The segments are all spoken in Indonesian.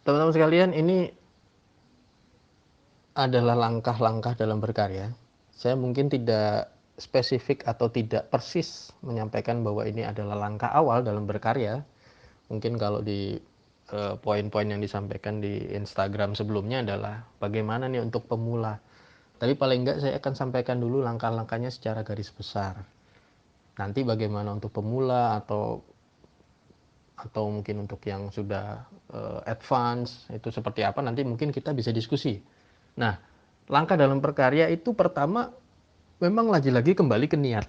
Teman-teman sekalian, ini adalah langkah-langkah dalam berkarya. Saya mungkin tidak spesifik atau tidak persis menyampaikan bahwa ini adalah langkah awal dalam berkarya. Mungkin kalau di poin-poin yang disampaikan di Instagram sebelumnya adalah bagaimana nih untuk pemula. Tapi paling enggak saya akan sampaikan dulu langkah-langkahnya secara garis besar. Nanti bagaimana untuk pemula atau mungkin untuk yang sudah advance itu seperti apa, nanti mungkin kita bisa diskusi. Nah, langkah dalam berkarya itu pertama memang lagi-lagi kembali ke niat.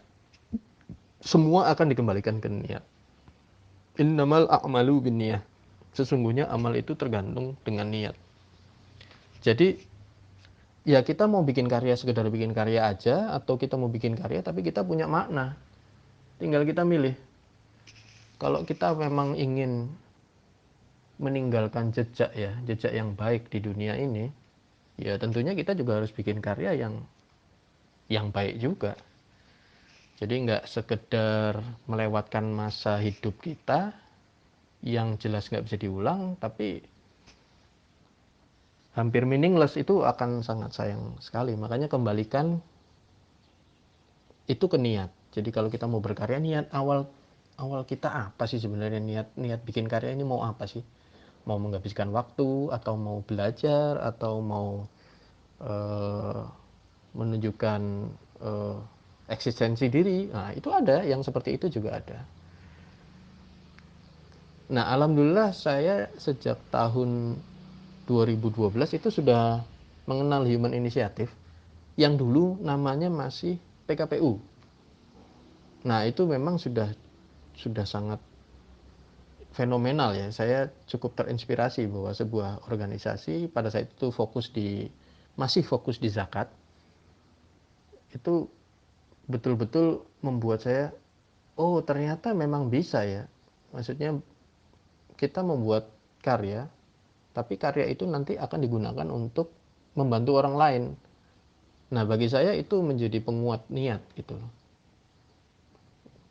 Semua akan dikembalikan ke niat. Innamal a'malu binniyah. Sesungguhnya amal itu tergantung dengan niat. Jadi ya kita mau bikin karya sekedar bikin karya aja, atau kita mau bikin karya tapi kita punya makna. Tinggal kita milih. Kalau kita memang ingin meninggalkan jejak ya, jejak yang baik di dunia ini, ya tentunya kita juga harus bikin karya yang baik juga. Jadi nggak sekedar melewatkan masa hidup kita yang jelas nggak bisa diulang, tapi hampir meaningless, itu akan sangat sayang sekali. Makanya kembalikan itu ke niat. Jadi kalau kita mau berkarya, niat awal kita apa sih sebenarnya? Niat bikin karya ini mau apa sih? Mau menghabiskan waktu, atau mau belajar, atau mau eh, menunjukkan eh, eksistensi diri. Nah, itu ada yang seperti itu juga ada. Nah, alhamdulillah saya sejak tahun 2012 itu sudah mengenal Human Initiative yang dulu namanya masih PKPU. Nah, itu memang sudah sangat fenomenal ya. Saya cukup terinspirasi bahwa sebuah organisasi pada saat itu masih fokus di zakat. Itu betul-betul membuat saya, oh ternyata memang bisa ya. Maksudnya kita membuat karya, tapi karya itu nanti akan digunakan untuk membantu orang lain. Nah, bagi saya itu menjadi penguat niat gitu.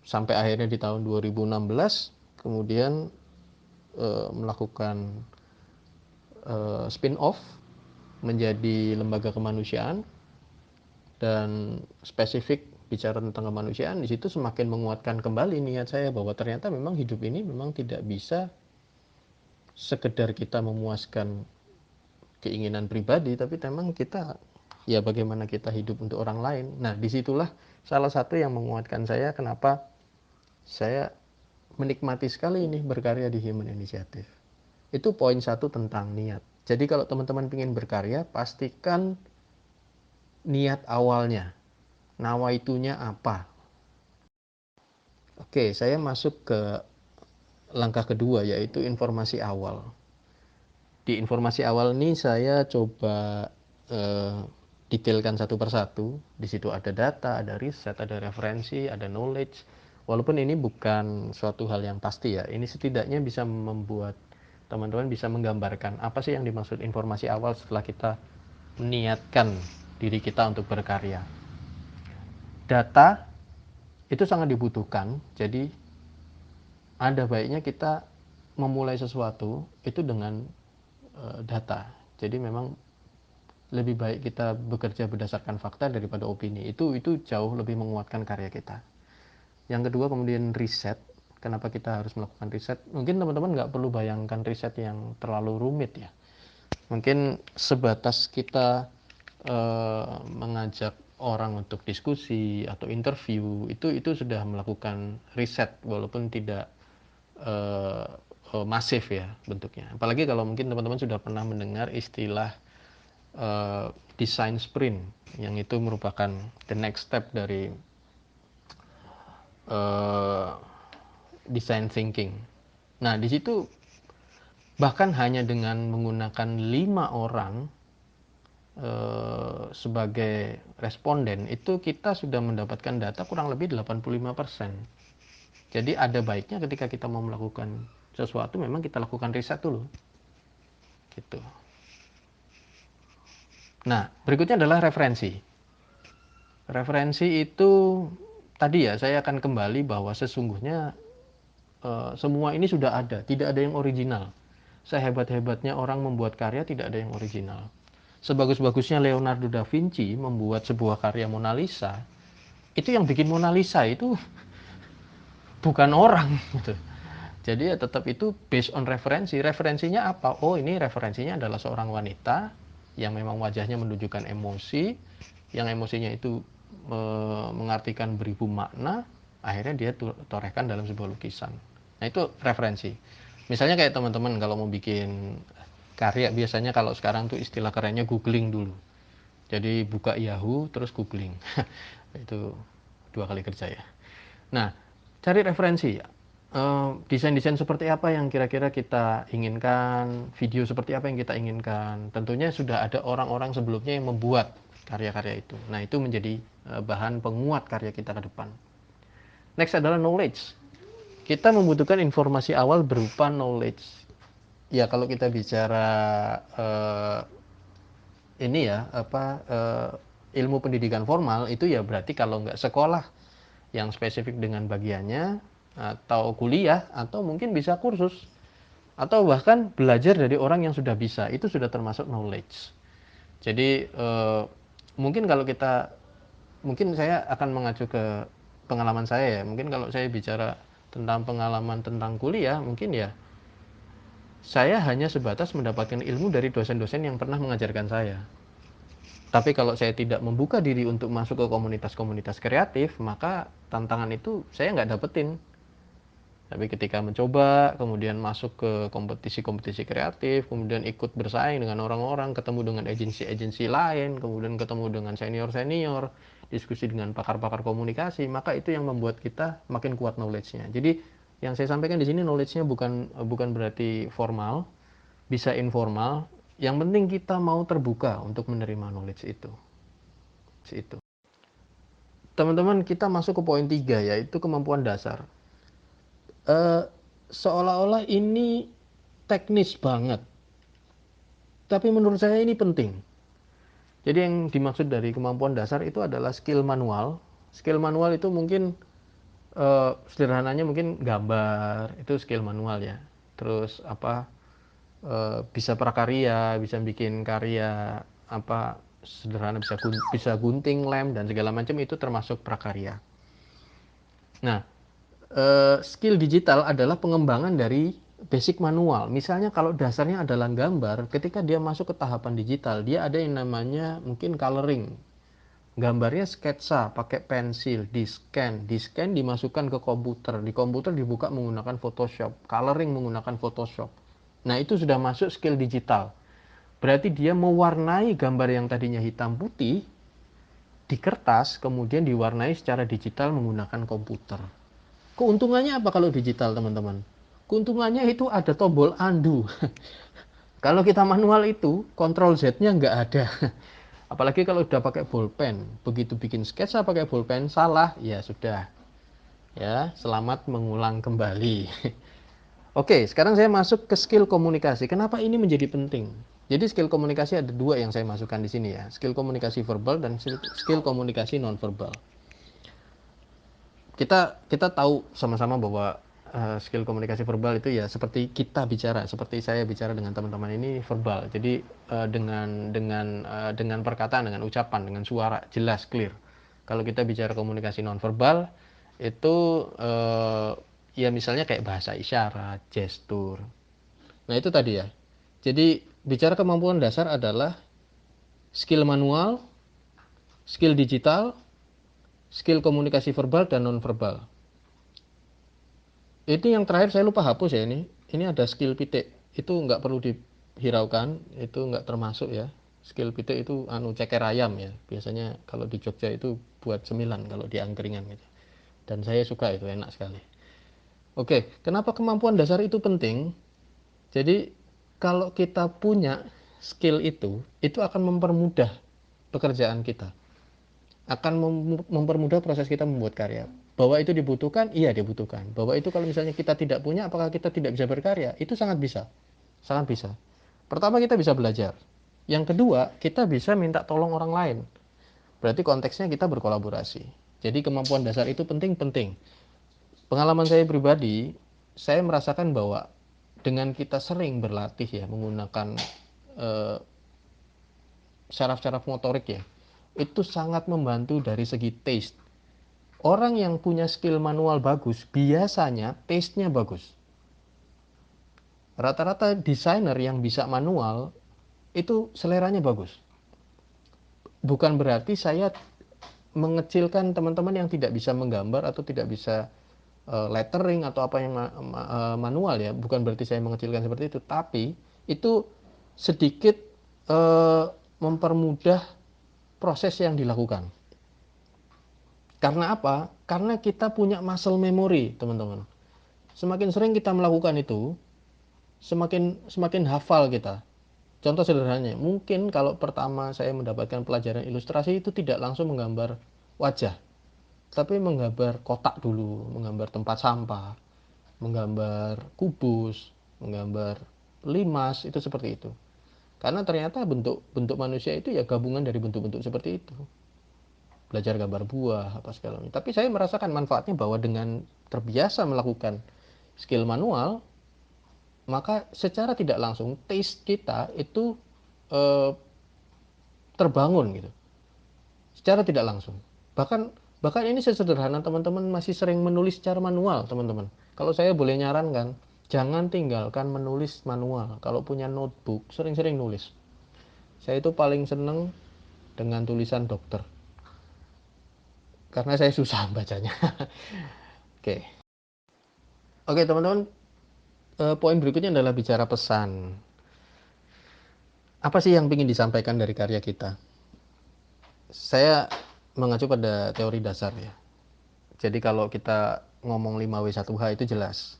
Sampai akhirnya di tahun 2016 kemudian melakukan spin-off menjadi lembaga kemanusiaan, dan spesifik bicara tentang kemanusiaan. Di situ semakin menguatkan kembali niat saya bahwa ternyata memang hidup ini memang tidak bisa sekedar kita memuaskan keinginan pribadi, tapi memang kita ya bagaimana kita hidup untuk orang lain. Nah, disitulah salah satu yang menguatkan saya kenapa saya menikmati sekali ini berkarya di Human Initiative. Itu poin satu tentang niat. Jadi kalau teman-teman ingin berkarya, pastikan niat awalnya. Nawaitunya apa? Oke, saya masuk ke langkah kedua, yaitu informasi awal. Di informasi awal ini saya coba eh, detailkan satu persatu. Di situ ada data, ada riset, ada referensi, ada knowledge. Walaupun ini bukan suatu hal yang pasti ya, ini setidaknya bisa membuat teman-teman bisa menggambarkan apa sih yang dimaksud informasi awal setelah kita meniatkan diri kita untuk berkarya. Data itu sangat dibutuhkan, jadi ada baiknya kita memulai sesuatu itu dengan data. Jadi memang lebih baik kita bekerja berdasarkan fakta daripada opini. Itu jauh lebih menguatkan karya kita. Yang kedua kemudian riset. Kenapa kita harus melakukan riset? Mungkin teman-teman nggak perlu bayangkan riset yang terlalu rumit ya. Mungkin sebatas kita mengajak orang untuk diskusi atau interview, itu sudah melakukan riset, walaupun tidak masif ya bentuknya. Apalagi kalau mungkin teman-teman sudah pernah mendengar istilah design sprint, yang itu merupakan the next step dari design thinking. Nah, di situ bahkan hanya dengan menggunakan 5 orang sebagai responden, itu kita sudah mendapatkan data kurang lebih 85%. Jadi ada baiknya ketika kita mau melakukan sesuatu memang kita lakukan riset dulu. Gitu. Nah, berikutnya adalah referensi. Referensi itu tadi ya, saya akan kembali bahwa sesungguhnya semua ini sudah ada, tidak ada yang original. sehebat-hebatnya orang membuat karya tidak ada yang original. Sebagus-bagusnya Leonardo da Vinci membuat sebuah karya Mona Lisa, itu yang bikin Mona Lisa itu bukan orang gitu. Jadi ya tetap itu based on referensi. Referensinya apa? Oh, ini referensinya adalah seorang wanita yang memang wajahnya menunjukkan emosi, yang emosinya itu mengartikan beribu makna, akhirnya dia torehkan dalam sebuah lukisan. Nah, itu referensi. Misalnya kayak teman-teman kalau mau bikin karya, biasanya kalau sekarang tuh istilah kerennya googling dulu. Jadi buka Yahoo terus googling. Itu 2 kali kerja ya. Nah, cari referensi. Desain-desain seperti apa yang kira-kira kita inginkan, video seperti apa yang kita inginkan. Tentunya sudah ada orang-orang sebelumnya yang membuat karya-karya itu. Nah, itu menjadi bahan penguat karya kita ke depan. Next adalah knowledge. Kita membutuhkan informasi awal berupa knowledge. Ya, kalau kita bicara ini ya, ilmu pendidikan formal itu ya berarti kalau nggak sekolah yang spesifik dengan bagiannya, atau kuliah, atau mungkin bisa kursus, atau bahkan belajar dari orang yang sudah bisa, itu sudah termasuk knowledge. Jadi mungkin kalau kita, mungkin saya akan mengacu ke pengalaman saya ya, mungkin kalau saya bicara tentang pengalaman tentang kuliah, mungkin ya saya hanya sebatas mendapatkan ilmu dari dosen-dosen yang pernah mengajarkan saya. Tapi kalau saya tidak membuka diri untuk masuk ke komunitas-komunitas kreatif, maka tantangan itu saya nggak dapetin. Tapi ketika mencoba, kemudian masuk ke kompetisi-kompetisi kreatif, kemudian ikut bersaing dengan orang-orang, ketemu dengan agensi-agensi lain, kemudian ketemu dengan senior-senior, diskusi dengan pakar-pakar komunikasi, maka itu yang membuat kita makin kuat knowledge-nya. Jadi yang saya sampaikan di sini knowledge-nya bukan berarti formal, bisa informal. Yang penting kita mau terbuka untuk menerima knowledge itu. Teman-teman, kita masuk ke poin 3, yaitu kemampuan dasar. Seolah-olah ini teknis banget, tapi menurut saya ini penting. Jadi yang dimaksud dari kemampuan dasar itu adalah skill manual. Skill manual itu mungkin sederhananya mungkin gambar, itu skill manual ya. Terus bisa prakarya, bisa bikin karya sederhana, bisa gunting lem dan segala macam, itu termasuk prakarya. Nah, skill digital adalah pengembangan dari basic manual. Misalnya kalau dasarnya adalah gambar, ketika dia masuk ke tahapan digital, dia ada yang namanya mungkin coloring. Gambarnya sketsa pakai pensil, di-scan dimasukkan ke komputer, di komputer dibuka menggunakan Photoshop, coloring menggunakan Photoshop. Nah, itu sudah masuk skill digital. Berarti dia mewarnai gambar yang tadinya hitam putih di kertas, kemudian diwarnai secara digital menggunakan komputer. Keuntungannya apa kalau digital, teman-teman? Keuntungannya itu ada tombol undo. Kalau kita manual itu, Ctrl Z-nya nggak ada. Apalagi kalau udah pakai bolpen. Begitu bikin sketsa pakai bolpen, salah, ya sudah. Ya, selamat mengulang kembali. Oke, sekarang saya masuk ke skill komunikasi. Kenapa ini menjadi penting? Jadi skill komunikasi ada 2 yang saya masukkan di sini ya. Skill komunikasi verbal dan skill komunikasi non-verbal. Kita tahu sama-sama bahwa skill komunikasi verbal itu ya seperti kita bicara, seperti saya bicara dengan teman-teman ini verbal. Jadi dengan perkataan, dengan ucapan, dengan suara jelas, clear. Kalau kita bicara komunikasi nonverbal itu ya misalnya kayak bahasa isyarat, gestur. Nah, itu tadi ya. Jadi bicara kemampuan dasar adalah skill manual, skill digital, skill komunikasi verbal dan nonverbal. Ini yang terakhir saya lupa hapus ya ini. Ini ada skill pitik. Itu nggak perlu dihiraukan, itu nggak termasuk ya. Skill pitik itu ceker ayam ya. Biasanya kalau di Jogja itu buat cemilan kalau di angkringan gitu. Dan saya suka itu, enak sekali. Oke, kenapa kemampuan dasar itu penting? Jadi kalau kita punya skill itu akan mempermudah pekerjaan kita. Akan mempermudah proses kita membuat karya. Bahwa itu dibutuhkan, iya dibutuhkan. Bahwa itu kalau misalnya kita tidak punya, apakah kita tidak bisa berkarya? Itu sangat bisa. Sangat bisa. Pertama, kita bisa belajar. Yang kedua, kita bisa minta tolong orang lain. Berarti konteksnya kita berkolaborasi. Jadi kemampuan dasar itu penting-penting. Pengalaman saya pribadi, saya merasakan bahwa dengan kita sering berlatih ya menggunakan syaraf-syaraf motorik ya, itu sangat membantu dari segi taste. Orang yang punya skill manual bagus biasanya taste-nya bagus. Rata-rata desainer yang bisa manual itu seleranya bagus. Bukan berarti saya mengecilkan teman-teman yang tidak bisa menggambar atau tidak bisa lettering atau apa yang manual ya, bukan berarti saya mengecilkan seperti itu, tapi itu sedikit mempermudah proses yang dilakukan. Karena apa? Karena kita punya muscle memory, teman-teman. Semakin sering kita melakukan itu, semakin hafal kita. Contoh sederhananya, mungkin kalau pertama saya mendapatkan pelajaran ilustrasi itu tidak langsung menggambar wajah, tapi menggambar kotak dulu, menggambar tempat sampah, menggambar kubus, menggambar limas, itu seperti itu. Karena ternyata bentuk-bentuk manusia itu ya gabungan dari bentuk-bentuk seperti itu. Belajar gambar buah, apa segala macam. Tapi saya merasakan manfaatnya bahwa dengan terbiasa melakukan skill manual, maka secara tidak langsung taste kita itu eh, terbangun gitu. Secara tidak langsung. Bahkan bahkan ini sesederhana teman-teman masih sering menulis secara manual, teman-teman. Kalau saya boleh nyarankan, jangan tinggalkan menulis manual. Kalau punya notebook, sering-sering nulis. Saya itu paling seneng dengan tulisan dokter. Karena saya susah bacanya. Oke. Oke, teman-teman, poin berikutnya adalah bicara pesan. Apa sih yang ingin disampaikan dari karya kita? Saya mengacu pada teori dasar ya. Jadi kalau kita ngomong 5W1H itu jelas.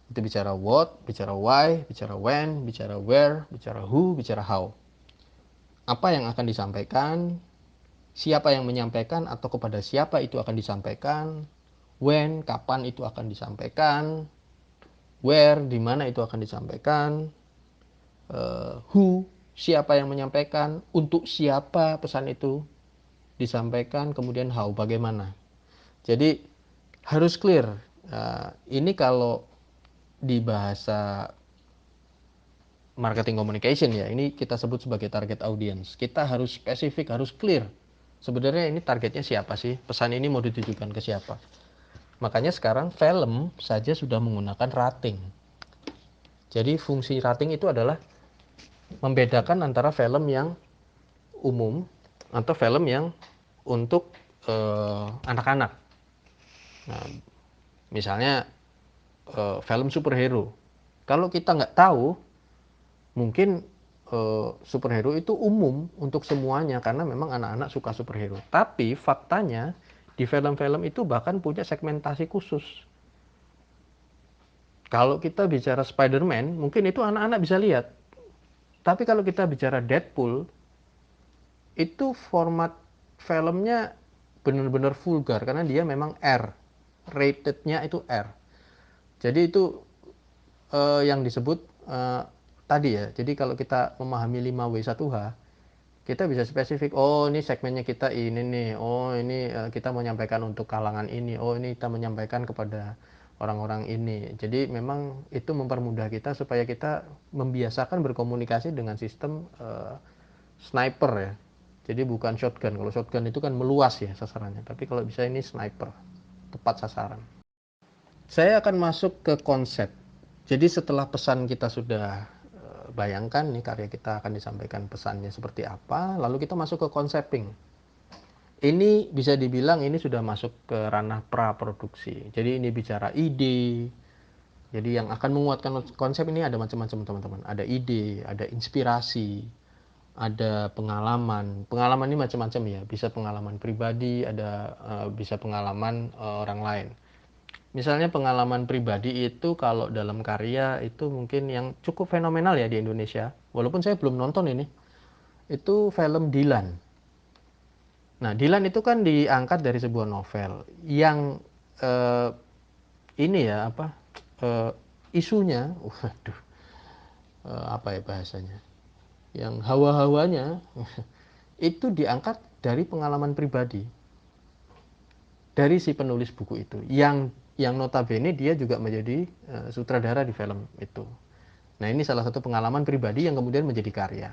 Itu bicara what, bicara why, bicara when, bicara where, bicara who, bicara how. Apa yang akan disampaikan, siapa yang menyampaikan atau kepada siapa itu akan disampaikan, when, kapan itu akan disampaikan, where, di mana itu akan disampaikan, who, siapa yang menyampaikan, untuk siapa pesan itu disampaikan, kemudian how, bagaimana. Jadi harus clear. Ini kalau di bahasa marketing communication ya, ini kita sebut sebagai target audience. Kita harus spesifik, harus clear. Sebenarnya ini targetnya siapa sih? Pesan ini mau ditujukan ke siapa? Makanya sekarang film saja sudah menggunakan rating. Jadi fungsi rating itu adalah membedakan antara film yang umum atau film yang untuk anak-anak. Nah, misalnya film superhero. Kalau kita nggak tahu, mungkin superhero itu umum untuk semuanya karena memang anak-anak suka superhero. Tapi faktanya di film-film itu bahkan punya segmentasi khusus. Kalau kita bicara Spider-Man, mungkin itu anak-anak bisa lihat. Tapi kalau kita bicara Deadpool, itu format filmnya benar-benar vulgar karena dia memang R. Ratednya itu R. Jadi itu yang disebut tadi ya. Jadi kalau kita memahami 5W1H, kita bisa spesifik. Oh, ini segmennya kita ini nih. Oh, ini kita menyampaikan untuk kalangan ini. Oh, ini kita menyampaikan kepada orang-orang ini. Jadi memang itu mempermudah kita supaya kita membiasakan berkomunikasi dengan sistem sniper ya. Jadi bukan shotgun. Kalau shotgun itu kan meluas ya sasarannya. Tapi kalau bisa ini sniper, tepat sasaran. Saya akan masuk ke konsep. Jadi setelah pesan kita sudah bayangkan nih karya kita akan disampaikan pesannya seperti apa, lalu kita masuk ke konseping. Ini bisa dibilang ini sudah masuk ke ranah pra-produksi. Jadi ini bicara ide. Jadi yang akan menguatkan konsep ini ada macam-macam teman-teman. Ada ide, ada inspirasi, ada pengalaman. Pengalaman ini macam-macam ya. Bisa pengalaman pribadi, ada bisa pengalaman orang lain. Misalnya pengalaman pribadi itu kalau dalam karya itu mungkin yang cukup fenomenal ya di Indonesia. Walaupun saya belum nonton ini. Itu film Dilan. Nah, Dilan itu kan diangkat dari sebuah novel yang eh, ini ya apa isunya, waduh, apa ya bahasanya, yang hawa-hawanya itu diangkat dari pengalaman pribadi dari si penulis buku itu, yang yang notabene dia juga menjadi sutradara di film itu. Nah, ini salah satu pengalaman pribadi yang kemudian menjadi karya.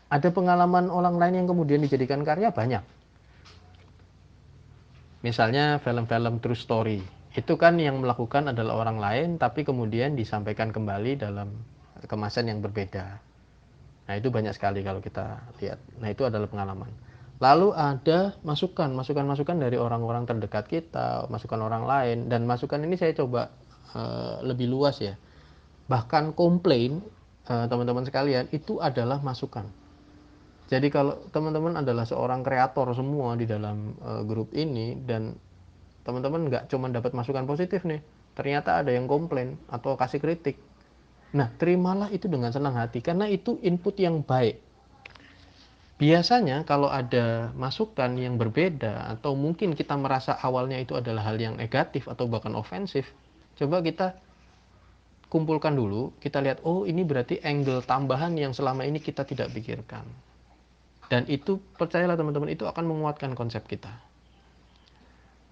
Ada pengalaman orang lain yang kemudian dijadikan karya banyak. Misalnya film-film true story. Itu kan yang melakukan adalah orang lain, tapi kemudian disampaikan kembali dalam kemasan yang berbeda. Nah, itu banyak sekali kalau kita lihat. Nah, itu adalah pengalaman. Lalu ada masukan dari orang-orang terdekat kita, masukan orang lain, dan masukan ini saya coba lebih luas ya. Bahkan komplain, teman-teman sekalian, itu adalah masukan. Jadi kalau teman-teman adalah seorang kreator semua di dalam grup ini, dan teman-teman nggak cuma dapat masukan positif nih, ternyata ada yang komplain atau kasih kritik. Nah, terimalah itu dengan senang hati, karena itu input yang baik. Biasanya kalau ada masukan yang berbeda, atau mungkin kita merasa awalnya itu adalah hal yang negatif atau bahkan ofensif, coba kita kumpulkan dulu, kita lihat, oh ini berarti angle tambahan yang selama ini kita tidak pikirkan. Dan itu, percayalah teman-teman, itu akan menguatkan konsep kita.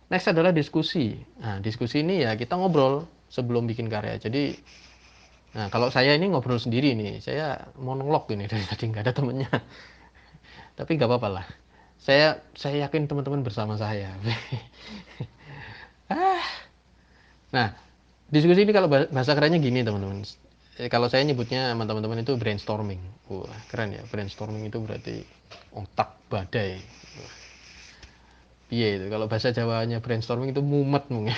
Next adalah diskusi. Nah, diskusi ini ya kita ngobrol sebelum bikin karya. Jadi, nah kalau saya ini ngobrol sendiri nih, saya monolog ini dari tadi, nggak ada temennya. Tapi nggak apa-apa lah. Saya yakin teman-teman bersama saya. Nah, diskusi ini kalau bahasa kerennya gini teman-teman. Kalau saya nyebutnya sama teman-teman itu brainstorming. Wah, keren ya. Brainstorming itu berarti otak badai. Iya itu. Kalau bahasa Jawanya brainstorming itu mumet mungkin.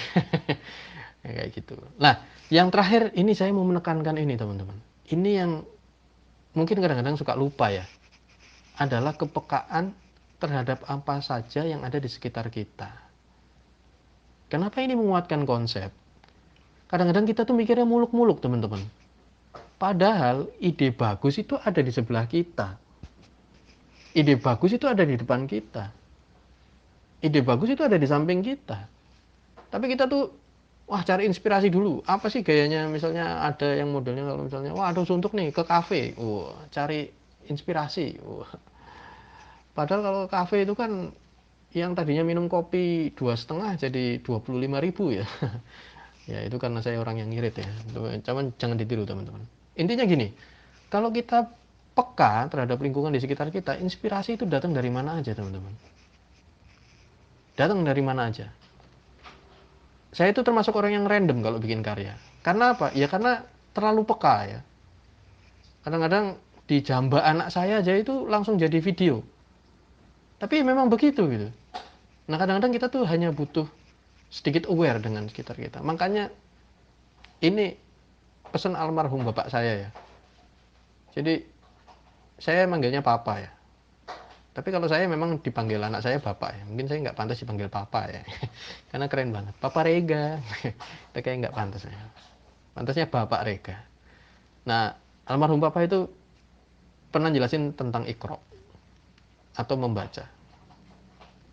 Ya, kayak gitu. Nah, yang terakhir ini saya mau menekankan ini teman-teman. Ini yang mungkin kadang-kadang suka lupa ya. Adalah kepekaan terhadap apa saja yang ada di sekitar kita. Kenapa ini menguatkan konsep? Kadang-kadang kita tuh mikirnya muluk-muluk teman-teman. Padahal ide bagus itu ada di sebelah kita. Ide bagus itu ada di depan kita. Ide bagus itu ada di samping kita. Tapi kita tuh, wah cari inspirasi dulu. Apa sih gayanya, misalnya ada yang modelnya kalau misalnya, wah ada suntuk nih ke kafe. Wah, cari inspirasi. Wah. Padahal kalau kafe itu kan yang tadinya minum kopi 2,5 jadi 25.000 ya. Ya itu karena saya orang yang ngirit ya. Cuman jangan ditiru teman-teman. Intinya gini, kalau kita peka terhadap lingkungan di sekitar kita, inspirasi itu datang dari mana aja teman-teman. Datang dari mana aja. Saya itu termasuk orang yang random kalau bikin karya. Karena apa? Ya karena terlalu peka ya. Kadang-kadang di jamba anak saya aja itu langsung jadi video. Tapi memang begitu gitu. Nah kadang-kadang kita tuh hanya butuh sedikit aware dengan sekitar kita. Makanya ini pesan almarhum bapak saya ya. Jadi saya manggilnya papa ya. Tapi kalau saya memang dipanggil anak saya bapak ya. Mungkin saya nggak pantas dipanggil papa ya. Karena keren banget. Papa Rega. Itu kayak nggak pantas ya. Pantasnya Bapak Rega. Nah, almarhum papa itu pernah jelasin tentang Iqra atau membaca.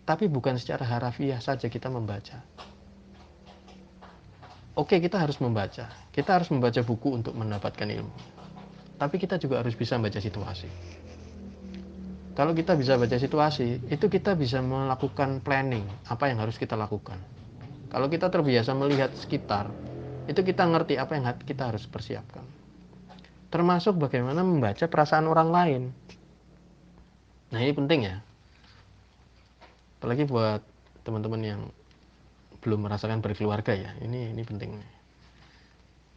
Tapi bukan secara harafiah saja kita membaca. Oke, kita harus membaca. Kita harus membaca buku untuk mendapatkan ilmu. Tapi kita juga harus bisa membaca situasi. Kalau kita bisa baca situasi, itu kita bisa melakukan planning apa yang harus kita lakukan. Kalau kita terbiasa melihat sekitar, itu kita ngerti apa yang kita harus persiapkan. Termasuk bagaimana membaca perasaan orang lain. Nah, ini penting ya. Apalagi buat teman-teman yang belum merasakan berkeluarga ya. Ini penting.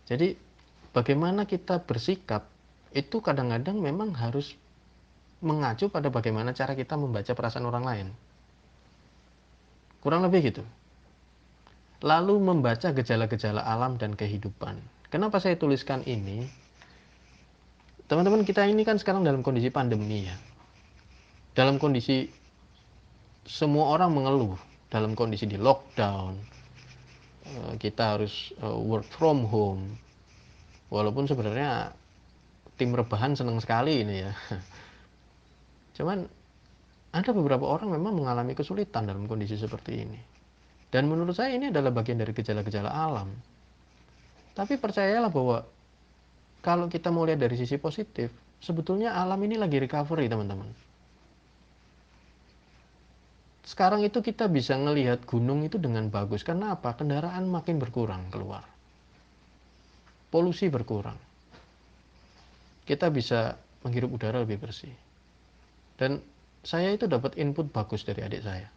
Jadi bagaimana kita bersikap itu kadang-kadang memang harus mengacu pada bagaimana cara kita membaca perasaan orang lain. Kurang lebih gitu. Lalu membaca gejala-gejala alam dan kehidupan. Kenapa saya tuliskan ini? Teman-teman, kita ini kan sekarang dalam kondisi pandemi ya. Dalam kondisi semua orang mengeluh, dalam kondisi di lockdown, kita harus work from home. Walaupun sebenarnya tim rebahan senang sekali ini ya. Cuman ada beberapa orang memang mengalami kesulitan dalam kondisi seperti ini. Dan menurut saya ini adalah bagian dari gejala-gejala alam. Tapi percayalah bahwa kalau kita mau lihat dari sisi positif, sebetulnya alam ini lagi recovery teman-teman. Sekarang itu kita bisa ngelihat gunung itu dengan bagus. Karena apa? Kendaraan makin berkurang keluar. Polusi berkurang. Kita bisa menghirup udara lebih bersih. Dan saya itu dapat input bagus dari adik saya.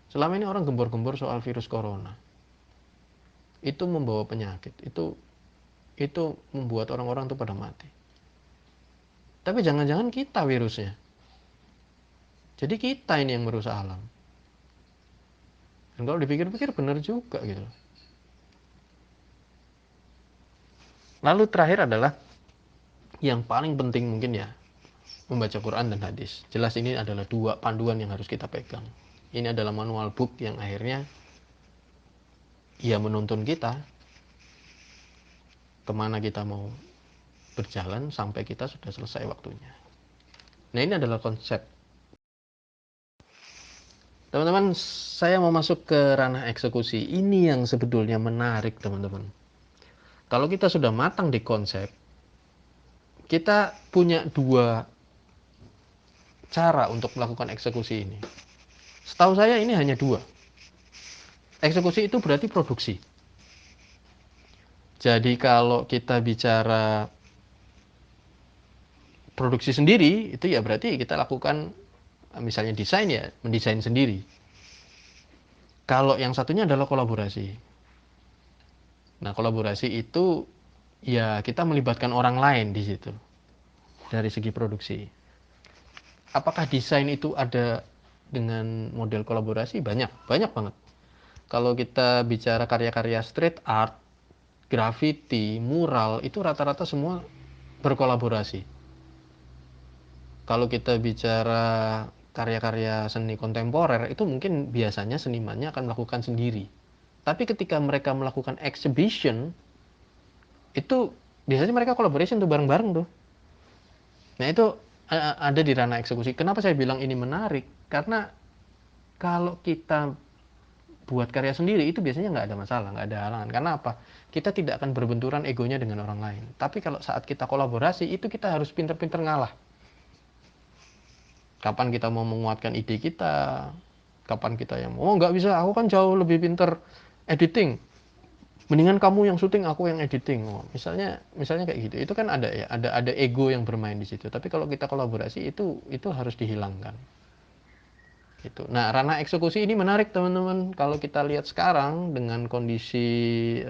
Selama ini orang gembor-gembor soal virus corona. Itu membawa penyakit. Itu membuat orang-orang itu pada mati. Tapi jangan-jangan kita virusnya. Jadi kita ini yang merusak alam. Dan kalau dipikir-pikir benar juga gitu. Lalu terakhir adalah yang paling penting mungkin ya, membaca Quran dan hadis. Jelas ini adalah dua panduan yang harus kita pegang. Ini adalah manual book yang akhirnya ya menuntun kita kemana kita mau berjalan sampai kita sudah selesai waktunya. Nah, ini adalah konsep. Teman-teman, saya mau masuk ke ranah eksekusi. Ini yang sebetulnya menarik, teman-teman. Kalau kita sudah matang di konsep, kita punya dua cara untuk melakukan eksekusi ini. Setahu saya ini hanya dua. Eksekusi itu berarti produksi. Jadi kalau kita bicara produksi sendiri, itu ya berarti kita lakukan misalnya desain ya, mendesain sendiri. Kalau yang satunya adalah kolaborasi. Nah, kolaborasi itu ya kita melibatkan orang lain di situ dari segi produksi. Apakah desain itu ada dengan model kolaborasi? Banyak banget. Kalau kita bicara karya-karya street art, graffiti, mural, itu rata-rata semua berkolaborasi. Kalau kita bicara karya-karya seni kontemporer, itu mungkin biasanya senimannya akan melakukan sendiri. Tapi ketika mereka melakukan exhibition, itu biasanya mereka collaboration tuh bareng-bareng tuh. Nah, itu ada di ranah eksekusi. Kenapa saya bilang ini menarik? Karena kalau kita buat karya sendiri itu biasanya nggak ada masalah, nggak ada halangan. Karena apa? Kita tidak akan berbenturan egonya dengan orang lain. Tapi kalau saat kita kolaborasi, itu kita harus pinter-pinter ngalah. Kapan kita mau menguatkan ide kita, kapan kita yang mau, oh nggak bisa, aku kan jauh lebih pinter editing, mendingan kamu yang syuting, aku yang editing. Oh, misalnya kayak gitu. Itu kan ada ya, ada ego yang bermain di situ. Tapi kalau kita kolaborasi itu harus dihilangkan. Gitu. Nah, ranah eksekusi ini menarik teman-teman. Kalau kita lihat sekarang dengan kondisi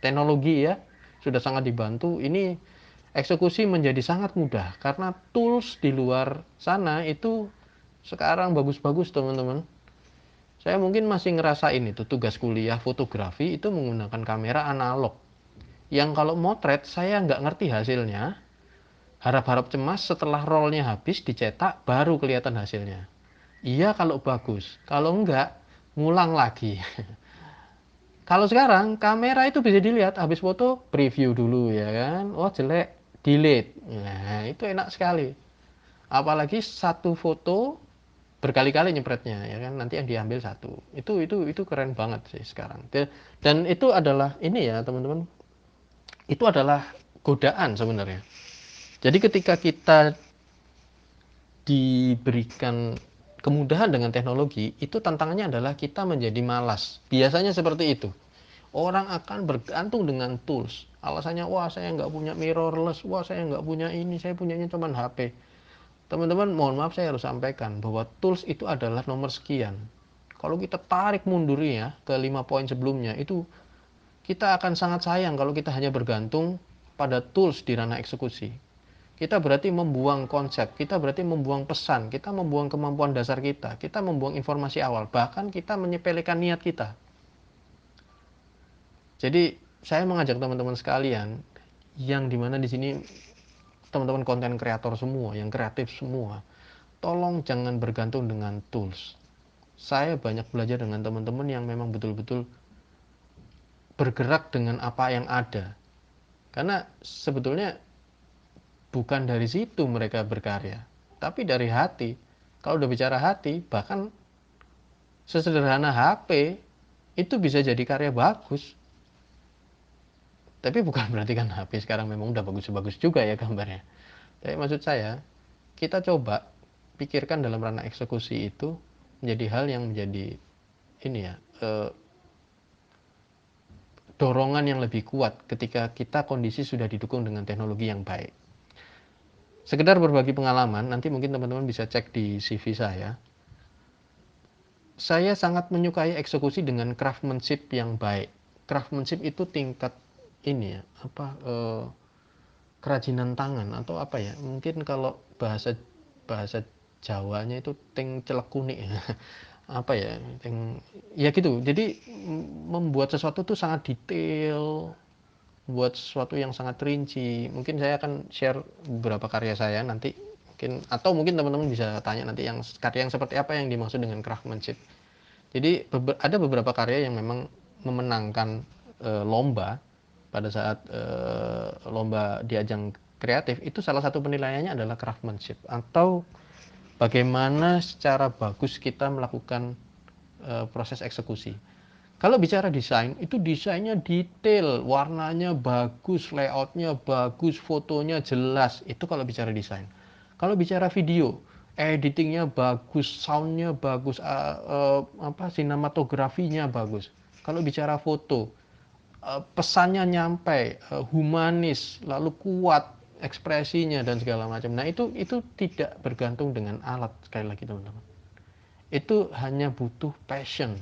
teknologi ya sudah sangat dibantu. Ini eksekusi menjadi sangat mudah karena tools di luar sana itu sekarang bagus-bagus teman-teman. Saya mungkin masih ngerasain itu tugas kuliah fotografi itu menggunakan kamera analog. Yang kalau motret saya nggak ngerti hasilnya. Harap-harap cemas setelah rollnya habis dicetak baru kelihatan hasilnya. Iya kalau bagus, kalau enggak ngulang lagi. Kalau sekarang kamera itu bisa dilihat habis foto preview dulu ya kan. Oh jelek, delete. Nah, itu enak sekali. Apalagi satu foto berkali-kali nyepretnya ya kan. Nanti yang diambil satu. Itu keren banget sih sekarang. Dan itu adalah ini ya teman-teman. Itu adalah godaan sebenarnya. Jadi ketika kita diberikan kemudahan dengan teknologi, itu tantangannya adalah kita menjadi malas. Biasanya seperti itu. Orang akan bergantung dengan tools. Alasannya, wah saya nggak punya mirrorless, wah saya nggak punya ini, saya punyanya cuma HP. Teman-teman, mohon maaf saya harus sampaikan bahwa tools itu adalah nomor sekian. Kalau kita tarik mundur ya ke 5 poin sebelumnya, itu kita akan sangat sayang kalau kita hanya bergantung pada tools di ranah eksekusi. Kita berarti membuang konsep, kita berarti membuang pesan, kita membuang kemampuan dasar kita membuang informasi awal, bahkan kita menyepelekan niat kita. Jadi saya mengajak teman-teman sekalian yang dimana di sini teman-teman konten kreator semua, yang kreatif semua, tolong jangan bergantung dengan tools. Saya banyak belajar dengan teman-teman yang memang betul-betul bergerak dengan apa yang ada. Karena sebetulnya bukan dari situ mereka berkarya, tapi dari hati. Kalau udah bicara hati, bahkan sesederhana HP itu bisa jadi karya bagus. Tapi bukan berarti kan HP sekarang memang udah bagus-bagus juga ya gambarnya. Tapi maksud saya, kita coba pikirkan dalam ranah eksekusi itu, menjadi hal yang menjadi ini ya, dorongan yang lebih kuat ketika kita kondisi sudah didukung dengan teknologi yang baik. Sekedar berbagi pengalaman, nanti mungkin teman-teman bisa cek di CV saya. Saya sangat menyukai eksekusi dengan craftsmanship yang baik. Craftsmanship itu tingkat ini ya, kerajinan tangan atau apa ya? Mungkin kalau bahasa bahasa Jawanya itu ting celekunik ya. Apa ya? Ya gitu. Jadi membuat sesuatu tuh sangat detail, buat sesuatu yang sangat rinci. Mungkin saya akan share beberapa karya saya nanti, mungkin, atau mungkin teman-teman bisa tanya nanti yang karya yang seperti apa yang dimaksud dengan craftsmanship. Jadi ada beberapa karya yang memang memenangkan lomba pada saat lomba di ajang kreatif, itu salah satu penilaiannya adalah craftsmanship atau bagaimana secara bagus kita melakukan proses eksekusi. Kalau bicara desain, itu desainnya detail, warnanya bagus, layoutnya bagus, fotonya jelas. Itu kalau bicara desain. Kalau bicara video, editingnya bagus, soundnya bagus, sinematografinya bagus. Kalau bicara foto, pesannya nyampe, humanis, lalu kuat ekspresinya dan segala macam. Nah, itu tidak bergantung dengan alat, sekali lagi teman-teman. Itu hanya butuh passion.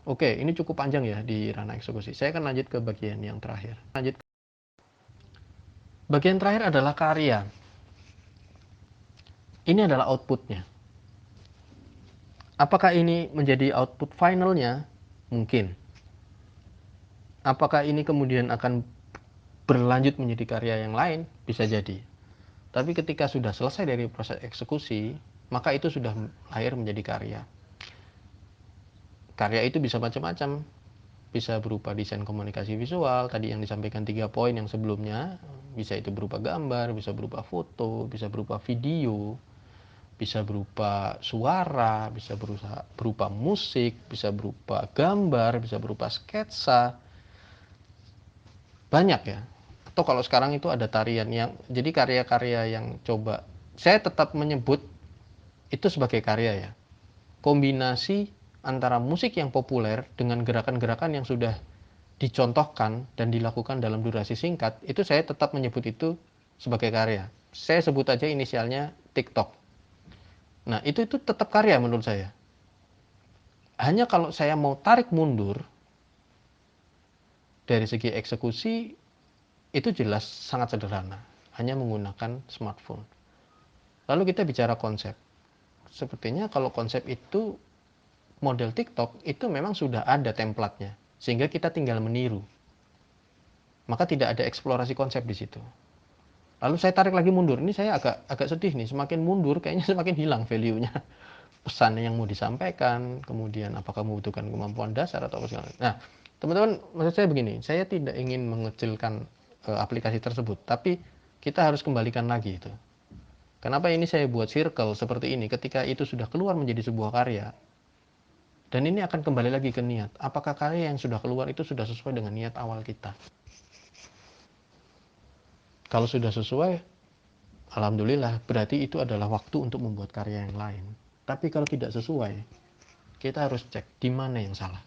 Oke, ini cukup panjang ya di ranah eksekusi. Saya akan lanjut ke bagian yang terakhir. Bagian terakhir adalah karya. Ini adalah outputnya. Apakah ini menjadi output finalnya? Mungkin. Apakah ini kemudian akan berlanjut menjadi karya yang lain? Bisa jadi. Tapi ketika sudah selesai dari proses eksekusi, maka itu sudah lahir menjadi karya. Karya itu bisa macam-macam. Bisa berupa desain komunikasi visual, tadi yang disampaikan 3 poin yang sebelumnya. Bisa itu berupa gambar, bisa berupa foto, bisa berupa video, bisa berupa suara, bisa berupa musik, bisa berupa gambar, bisa berupa sketsa. Banyak ya. Atau kalau sekarang itu ada tarian yang, jadi karya-karya yang coba, saya tetap menyebut itu sebagai karya ya. Kombinasi antara musik yang populer dengan gerakan-gerakan yang sudah dicontohkan dan dilakukan dalam durasi singkat, itu saya tetap menyebut itu sebagai karya. Saya sebut aja inisialnya TikTok. Nah, itu tetap karya menurut saya. Hanya kalau saya mau tarik mundur dari segi eksekusi, itu jelas sangat sederhana, hanya menggunakan smartphone. Lalu kita bicara konsep. Sepertinya kalau konsep itu model TikTok itu memang sudah ada templatenya, sehingga kita tinggal meniru. Maka tidak ada eksplorasi konsep di situ. Lalu saya tarik lagi mundur. Ini saya agak sedih nih. Semakin mundur kayaknya semakin hilang value-nya. Pesan yang mau disampaikan, kemudian apakah membutuhkan kemampuan dasar atau apa segala. Nah, teman-teman, maksud saya begini, saya tidak ingin mengecilkan aplikasi tersebut, tapi kita harus kembalikan lagi itu. Kenapa ini saya buat circle seperti ini? Ketika itu sudah keluar menjadi sebuah karya, dan ini akan kembali lagi ke niat. Apakah karya yang sudah keluar itu sudah sesuai dengan niat awal kita? Kalau sudah sesuai, alhamdulillah, berarti itu adalah waktu untuk membuat karya yang lain. Tapi kalau tidak sesuai, kita harus cek di mana yang salah.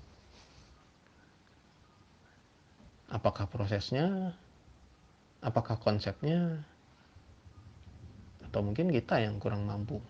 Apakah prosesnya, apakah konsepnya, atau mungkin kita yang kurang mampu.